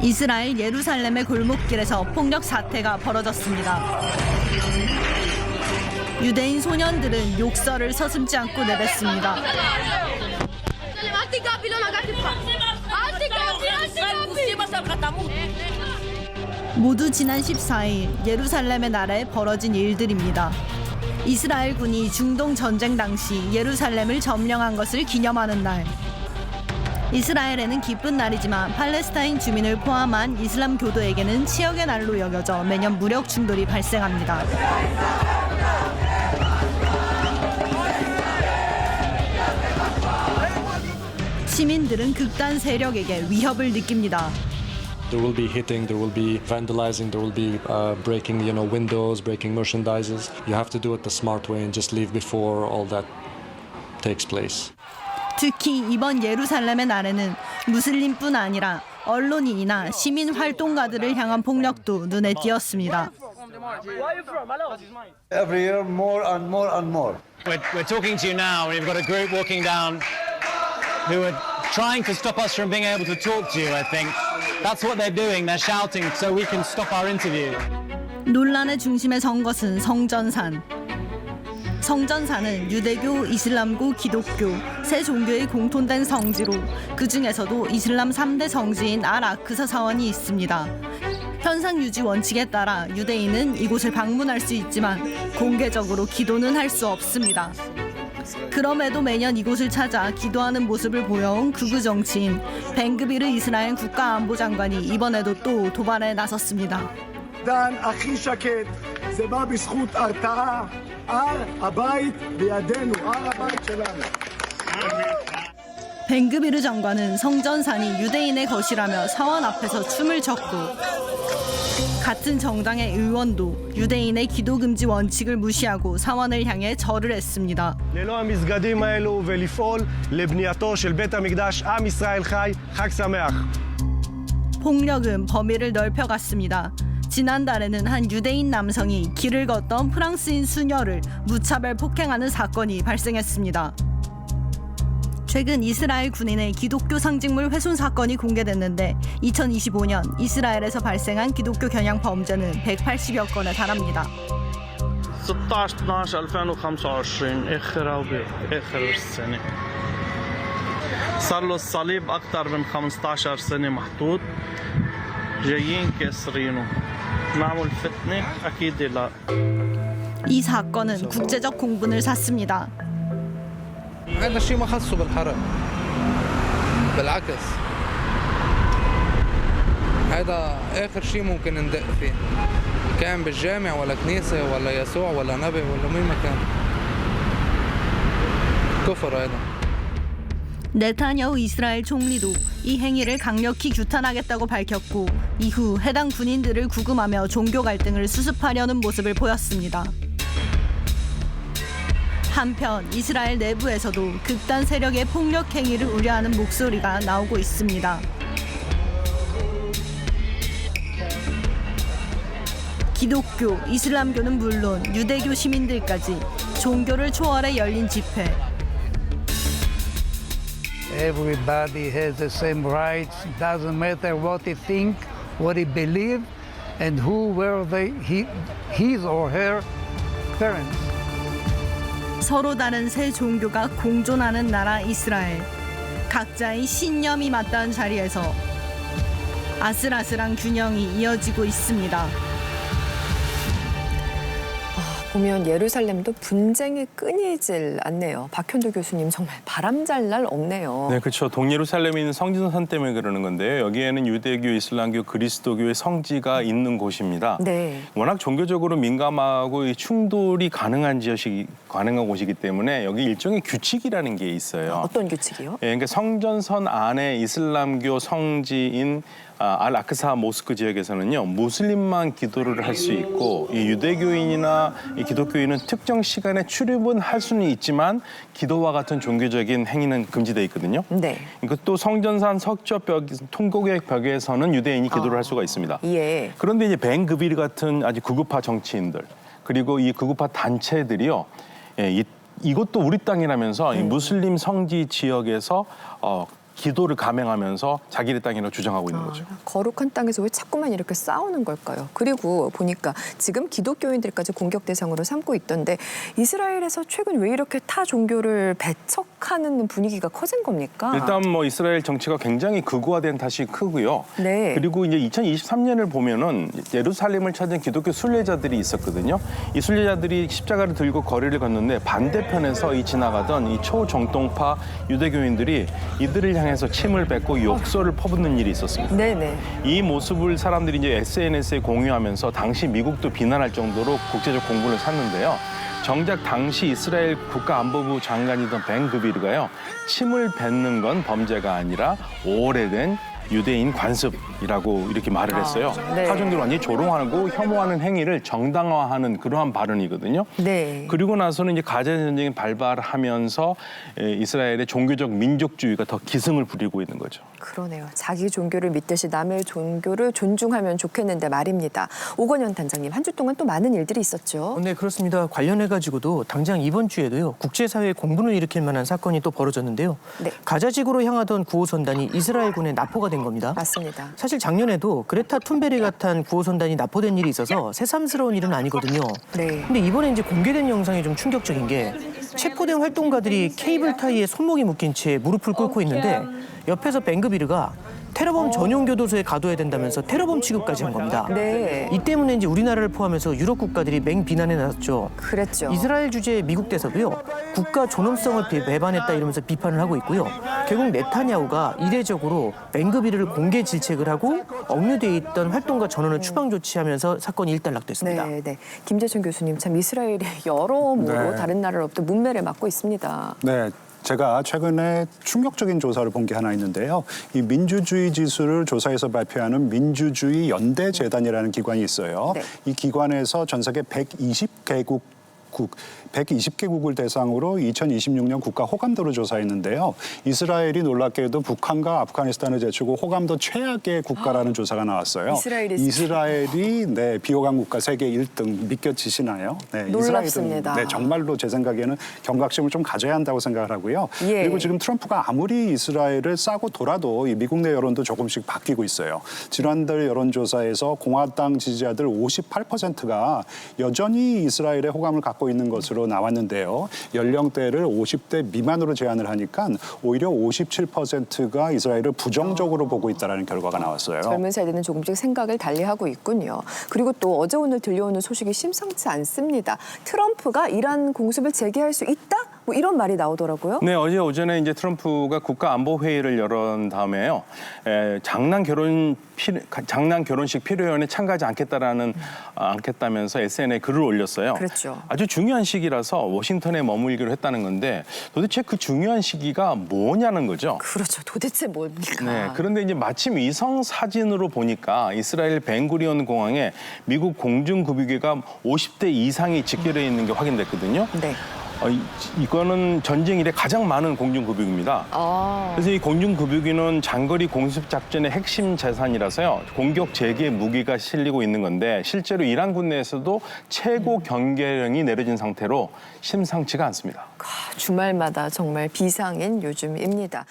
이스라엘 예루살렘의 골목길에서 폭력 사태가 벌어졌습니다. 유대인 소년들은 욕설을 서슴지 않고 내뱉습니다. 모두 지난 14일 예루살렘의 날에 벌어진 일들입니다. 이스라엘 군이 중동 전쟁 당시 예루살렘을 점령한 것을 기념하는 날. 이스라엘에는 기쁜 날이지만 팔레스타인 주민을 포함한 이슬람 교도에게는 치욕의 날로 여겨져 매년 무력 충돌이 발생합니다. 시민들은 극단 세력에게 위협을 느낍니다. There will be hitting, there will be vandalizing, there will be breaking, windows, breaking merchandises. You have to do it the smart way and just leave before all that takes place. 특히 이번 예루살렘의 날에는 무슬림뿐 아니라 언론인이나 시민 활동가들을 향한 폭력도 눈에 띄었습니다. Every year more and more and more. We're talking to you now. We've got a group walking down who are trying to stop us from being able to talk to you, I think. That's what they're doing. They're shouting so we can stop our interview. 논란의 중심에 선 것은 성전산. 성전산은 유대교, 이슬람교, 기독교 세 종교의 공통된 성지로 그중에서도 이슬람 3대 성지인 알-아크사 사원이 있습니다. 현상 유지 원칙에 따라 유대인은 이곳을 방문할 수 있지만 공개적으로 기도는 할 수 없습니다. 그럼에도 매년 이곳을 찾아 기도하는 모습을 보여온 극우 정치인 벤그비르 이스라엘 국가안보장관이 이번에도 또 도발에 나섰습니다. דן הכי שקט, זה בא בזכות הרתעה, הר הבית בידינו, הר הבית שלנו. 벤그비르 장관은 성전산이 유대인의 것이라며 사원 앞에서 춤을 췄고 같은 정당의 의원도 유대인의 기도 금지 원칙을 무시하고 사원을 향해 절을 했습니다. ללא המסגדים האלו ולפעול לבנייתו של בית המקדש עם ישראל חי, חג שמח. 폭력은 범위를 넓혀갔습니다. 지난달에는 한 유대인 남성이 길을 걷던 프랑스인 수녀를 무차별 폭행하는 사건이 발생했습니다. 최근 이스라엘 군인의 기독교 상징물 훼손 사건이 공개됐는데 2025년 이스라엘에서 발생한 기독교 겨냥 범죄는 180여 건에 달합니다. 16/12/2025 آخر السنة صار له الصليب أكثر من 15 سنة محطوط جايين كاسرينه معمول فتنة أكيد لا. 이 사건은 국제적 공분을 샀습니다. هذا الشيء ما خصه بالحرب بالعكس هذا آخر شيء ممكن ندق فيه كان بالجامع ولا كنيسة ولا يسوع ولا نبي ولا مين ما كان كفر هذا 네타냐후 이스라엘 총리도 이 행위를 강력히 규탄하겠다고 밝혔고 이후 해당 군인들을 구금하며 종교 갈등을 수습하려는 모습을 보였습니다. 한편 이스라엘 내부에서도 극단 세력의 폭력 행위를 우려하는 목소리가 나오고 있습니다. 기독교, 이슬람교는 물론 유대교 시민들까지 종교를 초월해 열린 집회. Everybody has the same rights. Doesn't matter what he think, what he believe, and who were his or her parents. 서로 다른 세 종교가 공존하는 나라 이스라엘. 각자의 신념이 맞닿은 자리에서 아슬아슬한 균형이 이어지고 있습니다. 보면 예루살렘도 분쟁이 끊이질 않네요. 박현도 교수님 정말 바람잘 날 없네요. 네, 그렇죠. 동예루살렘에 있는 성전산 때문에 그러는 건데요. 여기에는 유대교, 이슬람교, 그리스도교의 성지가 있는 곳입니다. 네. 워낙 종교적으로 민감하고 이 충돌이 가능한 곳이기 때문에 여기 일종의 규칙이라는 게 있어요. 어떤 규칙이요? 예, 그러니까 성전선 안에 이슬람교 성지인 알-아크사 모스크 지역에서는요 무슬림만 기도를 할 수 있고 이 유대교인이나 이 기독교인은 특정 시간에 출입은 할 수는 있지만 기도와 같은 종교적인 행위는 금지돼 있거든요. 네. 또 성전산 석저벽 통곡의 벽에서는 유대인이 기도를 할 수가 있습니다. 예. 그런데 이제 벤그비르 같은 아주 극우파 정치인들 그리고 이 극우파 단체들이요 이것도 우리 땅이라면서 이 무슬림 성지 지역에서 기도를 감행하면서 자기의 땅이라고 주장하고 있는 거죠. 거룩한 땅에서 왜 자꾸만 이렇게 싸우는 걸까요? 그리고 보니까 지금 기독교인들까지 공격 대상으로 삼고 있던데 이스라엘에서 최근 왜 이렇게 타 종교를 배척하는 분위기가 커진 겁니까? 일단 뭐 이스라엘 정치가 굉장히 극우화된 탓이 크고요. 네. 그리고 이제 2023년을 보면은 예루살렘을 찾은 기독교 순례자들이 있었거든요. 이 순례자들이 십자가를 들고 거리를 걷는데 반대편에서 지나가던 이 초정통파 유대교인들이 이들을 향해서 침을 뱉고 욕설을 퍼붓는 일이 있었습니다. 네네. 이 모습을 사람들이 이제 SNS에 공유하면서 당시 미국도 비난할 정도로 국제적 공분을 샀는데요. 정작 당시 이스라엘 국가안보부 장관이던 벤 그비르가요. 침을 뱉는 건 범죄가 아니라 오래된 유대인 관습이라고 이렇게 말을 했어요. 네. 타종들을 완전히 조롱하고 혐오하는 행위를 정당화하는 그러한 발언이거든요. 네. 그리고 나서는 이제 가자 전쟁이 발발하면서 이스라엘의 종교적 민족주의가 더 기승을 부리고 있는 거죠. 그러네요. 자기 종교를 믿듯이 남의 종교를 존중하면 좋겠는데 말입니다. 오건현 단장님, 한 주 동안 또 많은 일들이 있었죠. 네, 그렇습니다. 관련해가지고도 당장 이번 주에도요. 국제사회에 공분을 일으킬 만한 사건이 또 벌어졌는데요. 네. 가자지구로 향하던 구호선단이 이스라엘군에 납포가 된 겁니다. 맞습니다. 사실 작년에도 그레타 툰베리가 탄 구호선단이 납포된 일이 있어서 새삼스러운 일은 아니거든요. 네. 근데 이번에 이제 공개된 영상이 좀 충격적인 게 체포된 활동가들이 케이블 타이에 손목이 묶인 채 무릎을 꿇고 있는데 옆에서 벤그비르가 테러범 전용 교도소에 가둬야 된다면서 테러범 취급까지 한 겁니다. 네. 이 때문에 이제 우리나라를 포함해서 유럽 국가들이 맹비난에 나섰죠. 그랬죠. 이스라엘 주재 미국 대사도요. 국가 존엄성을 배반했다 이러면서 비판을 하고 있고요. 결국 네타냐후가 이례적으로 벤그비르를 공개 질책을 하고 억류돼 있던 활동가 전원을 추방 조치하면서 사건이 일단락됐습니다. 네, 네. 김재천 교수님, 참 이스라엘이 여러모로 네. 다른 나라로부터 문매를 맞고 있습니다. 네. 제가 최근에 충격적인 조사를 본 게 하나 있는데요. 이 민주주의 지수를 조사해서 발표하는 민주주의 연대재단이라는 기관이 있어요. 네. 이 기관에서 전 세계 120개국을 대상으로 2026년 국가 호감도를 조사했는데요. 이스라엘이 놀랍게도 북한과 아프가니스탄을 제치고 호감도 최악의 국가라는 조사가 나왔어요. 이스라엘이 네, 비호감 국가 세계 1등 믿겨지시나요? 네, 놀랍습니다. 이스라엘은 네, 정말로 제 생각에는 경각심을 좀 가져야 한다고 생각을 하고요. 예. 그리고 지금 트럼프가 아무리 이스라엘을 싸고 돌아도 이 미국 내 여론도 조금씩 바뀌고 있어요. 지난달 여론조사에서 공화당 지지자들 58%가 여전히 이스라엘의 호감을 갖고 있는 것으로 나왔는데요. 연령대를 50대 미만으로 제한을 하니까 오히려 57%가 이스라엘을 부정적으로 보고 있다는 결과가 나왔어요. 젊은 세대는 조금씩 생각을 달리하고 있군요. 그리고 또 어제 오늘 들려오는 소식이 심상치 않습니다. 트럼프가 이란 공습을 재개할 수 있다? 뭐 이런 말이 나오더라고요. 네, 어제 오전에 이제 트럼프가 국가안보회의를 열은 다음에요. 장난 결혼식 필요연에 참가하지 않겠다면서 SNS에 글을 올렸어요. 그렇죠. 아주 중요한 시기라서 워싱턴에 머물기로 했다는 건데 도대체 그 중요한 시기가 뭐냐는 거죠. 그렇죠. 도대체 뭡니까? 네, 그런데 이제 마침 위성 사진으로 보니까 이스라엘 벤구리온 공항에 미국 공중급유기가 50대 이상이 집결해 있는 게 확인됐거든요. 네. 이거는 전쟁 이래 가장 많은 공중급유기입니다. 그래서 이 공중급유기는 장거리 공습 작전의 핵심 재산이라서요. 공격 재개 무기가 실리고 있는 건데 실제로 이란 군내에서도 최고 경계령이 내려진 상태로 심상치가 않습니다. 주말마다 정말 비상인 요즘입니다.